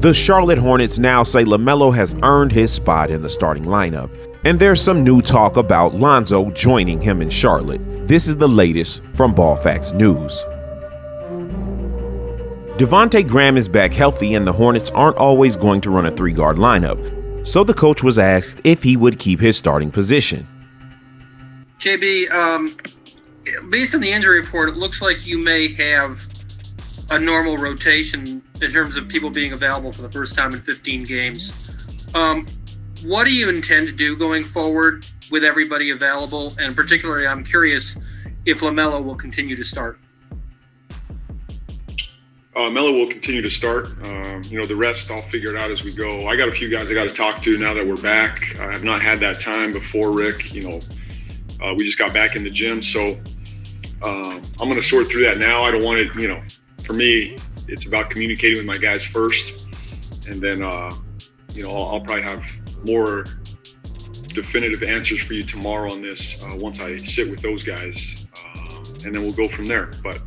The Charlotte Hornets now say Lamelo has earned his spot in the starting lineup, and there's some new talk about Lonzo joining him in Charlotte. This is the latest from BallFacts News. Devontae Graham is back healthy, and the Hornets aren't always going to run a three-guard lineup, so the coach was asked if he would keep his starting position. JB, based on the injury report, it looks like you may have a normal rotation in terms of people being available for the first time in 15 games. What do you intend to do going forward with everybody available? And particularly, I'm curious if Lamelo will continue to start. Melo will continue to start. The rest I'll figure it out as we go. I got a few guys I got to talk to now that we're back. I have not had that time before, Rick. We just got back in the gym, so I'm going to sort through that now. I don't want it, for me, it's about communicating with my guys first, and then, I'll probably have more definitive answers for you tomorrow on this once I sit with those guys, and then we'll go from there. But,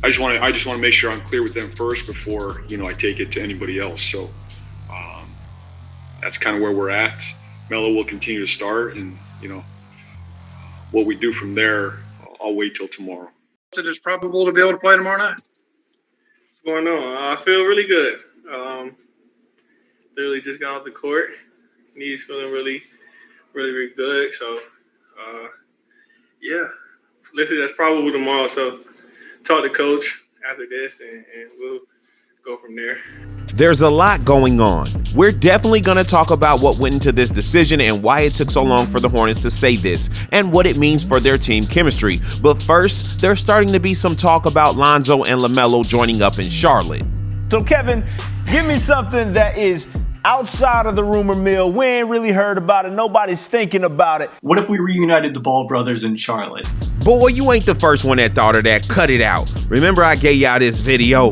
I just want to make sure I'm clear with them first before, I take it to anybody else. So that's kind of where we're at. Melo will continue to start, and, what we do from there, I'll wait till tomorrow. So it's probable to be able to play tomorrow night? What's going on? I feel really good. Literally just got off the court. Knees feeling really, really, really good. So, listen, that's probable tomorrow. So talk to coach after this, and we'll go from there. There's a lot going on. We're definitely going to talk about what went into this decision and why it took so long for the Hornets to say this and what it means for their team chemistry. But first, there's starting to be some talk about Lonzo and Lamelo joining up in Charlotte. So Kevin, give me something that is outside of the rumor mill. We ain't really heard about it. Nobody's thinking about it. What if we reunited the Ball brothers in Charlotte? Boy, you ain't the first one that thought of that. Cut it out. Remember I gave y'all this video?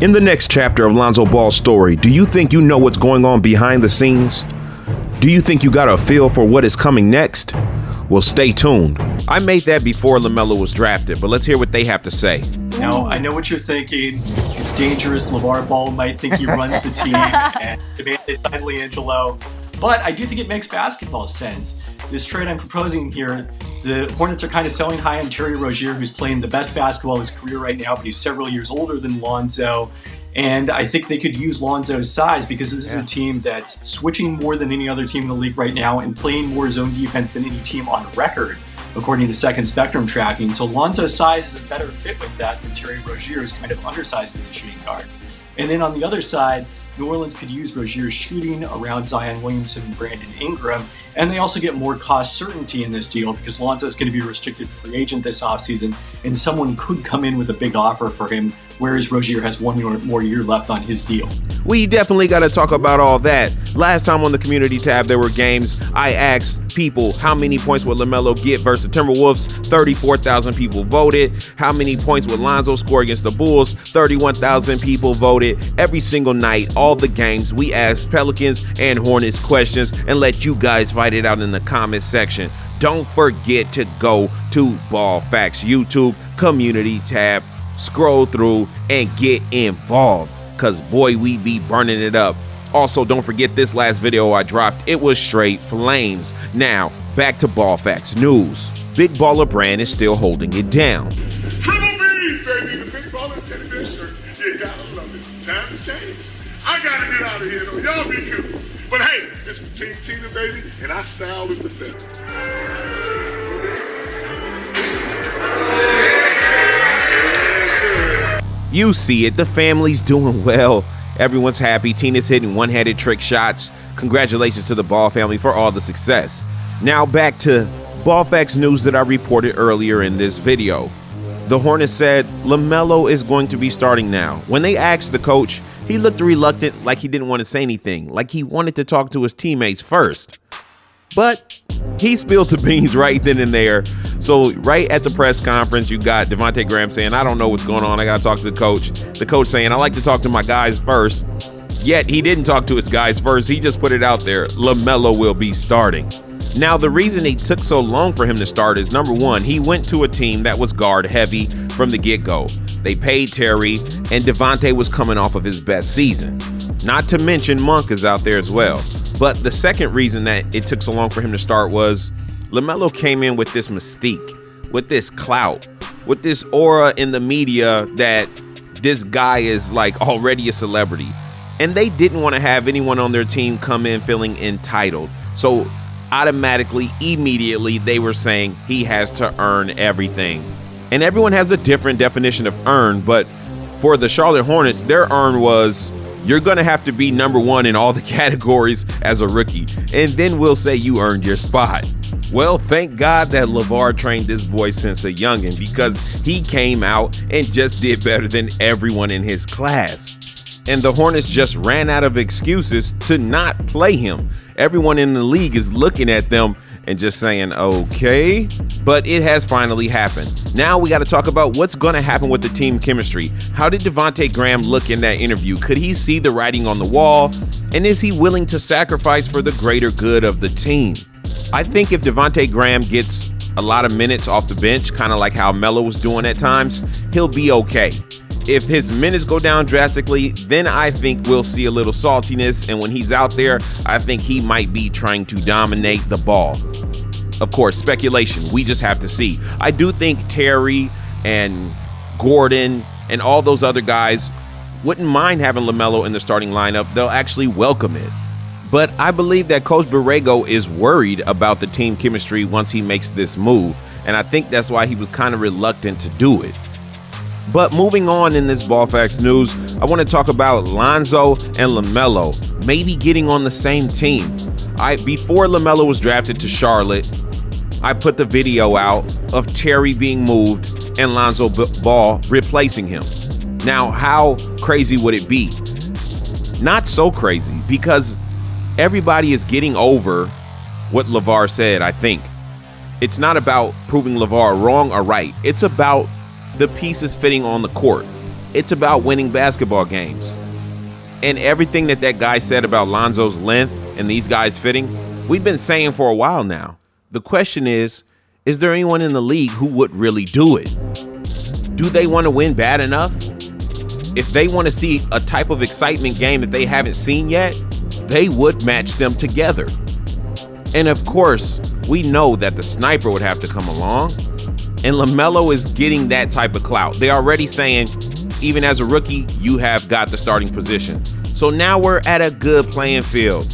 In the next chapter of Lonzo Ball's story, do you think you know what's going on behind the scenes? Do you think you got a feel for what is coming next? Well, stay tuned. I made that before Lamelo was drafted, but let's hear what they have to say. Now, I know what you're thinking. It's dangerous. LeVar Ball might think he runs the team, and they signed LiAngelo. But I do think it makes basketball sense. This trade I'm proposing here, the Hornets are kind of selling high on Terry Rozier, who's playing the best basketball of his career right now, but he's several years older than Lonzo. And I think they could use Lonzo's size because this is a team that's switching more than any other team in the league right now and playing more zone defense than any team on record, according to Second Spectrum tracking. So Lonzo's size is a better fit with that than Terry Rozier is kind of undersized as a shooting guard. And then on the other side, New Orleans could use Rozier's shooting around Zion Williamson and Brandon Ingram, and they also get more cost certainty in this deal because Lonzo is going to be a restricted free agent this offseason, and someone could come in with a big offer for him, whereas Rozier has one more year left on his deal. We definitely got to talk about all that. Last time on the community tab, there were games. I asked people how many points would LaMelo get versus the Timberwolves. 34,000 people voted. How many points would Lonzo score against the Bulls? 31,000 people voted. Every single night, all the games, we asked Pelicans and Hornets questions and let you guys fight it out in the comment section. Don't forget to go to BallFacts YouTube community tab, scroll through and get involved, because boy, we be burning it up. Also, don't forget this last video I dropped. It was straight flames. Now, back to BallFacts News. Big Baller Brand is still holding it down. Triple B's, baby, the Big Baller Teddy Bear shirt. You gotta love it. Times have changed. I gotta get out of here, though. Y'all be cool. But hey, it's for Team Tina, baby, and our style is the best. You see it, the family's doing well. Everyone's happy. Tina's hitting one-handed trick shots. Congratulations to the Ball family for all the success. Now back to BallFacts News that I reported earlier in this video. The Hornets said LaMelo is going to be starting now. When they asked the coach, he looked reluctant, like he didn't want to say anything, like he wanted to talk to his teammates first. But he spilled the beans right then and there. So right at the press conference, you got Devontae Graham saying, I don't know what's going on. I got to talk to the coach. The coach saying, I like to talk to my guys first. Yet he didn't talk to his guys first. He just put it out there. LaMelo will be starting. Now, the reason it took so long for him to start is, number one, he went to a team that was guard heavy from the get-go. They paid Terry, and Devontae was coming off of his best season. Not to mention Monk is out there as well. But the second reason that it took so long for him to start was LaMelo came in with this mystique, with this clout, with this aura in the media that this guy is like already a celebrity. And they didn't want to have anyone on their team come in feeling entitled. So automatically, immediately, they were saying he has to earn everything. And everyone has a different definition of earn, but for the Charlotte Hornets, their earn was you're going to have to be number one in all the categories as a rookie, and then we'll say you earned your spot. Well, thank God that LeVar trained this boy since a youngin', because he came out and just did better than everyone in his class. And the Hornets just ran out of excuses to not play him. Everyone in the league is looking at them and just saying, okay, but it has finally happened. Now we got to talk about what's going to happen with the team chemistry. How did Devontae Graham look in that interview? Could he see the writing on the wall? And is he willing to sacrifice for the greater good of the team? I think if Devontae Graham gets a lot of minutes off the bench, kind of like how Melo was doing at times, he'll be okay. If his minutes go down drastically, then I think we'll see a little saltiness. And when he's out there, I think he might be trying to dominate the ball. Of course, speculation. We just have to see. I do think Terry and Gordon and all those other guys wouldn't mind having LaMelo in the starting lineup. They'll actually welcome it. But I believe that Coach Borrego is worried about the team chemistry once he makes this move. And I think that's why he was kind of reluctant to do it. But moving on in this Ball Facts news, I want to talk about Lonzo and Lamelo maybe getting on the same team. Before Lamelo was drafted to Charlotte, I put the video out of Terry being moved and Lonzo Ball replacing him. Now, how crazy would it be? Not so crazy, because everybody is getting over what LeVar said, I think. It's not about proving LeVar wrong or right. It's about the pieces fitting on the court. It's about winning basketball games. And everything that guy said about Lonzo's length and these guys fitting, we've been saying for a while now. The question is there anyone in the league who would really do it? Do they want to win bad enough? If they want to see a type of excitement game that they haven't seen yet, they would match them together. And of course, we know that the sniper would have to come along. And LaMelo is getting that type of clout. They're already saying, even as a rookie, you have got the starting position. So now we're at a good playing field.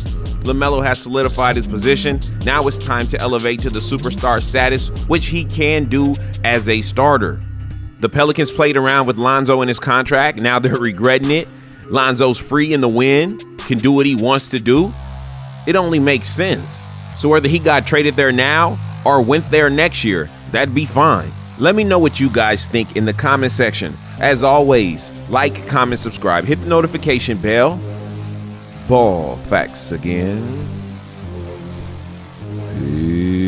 LaMelo has solidified his position. Now it's time to elevate to the superstar status, which he can do as a starter. The Pelicans played around with Lonzo in his contract. Now they're regretting it. Lonzo's free in the wind, can do what he wants to do. It only makes sense. So whether he got traded there now or went there next year, that'd be fine. Let me know what you guys think in the comment section. As always, like, comment, subscribe, hit the notification bell. Ball Facts again. Peace.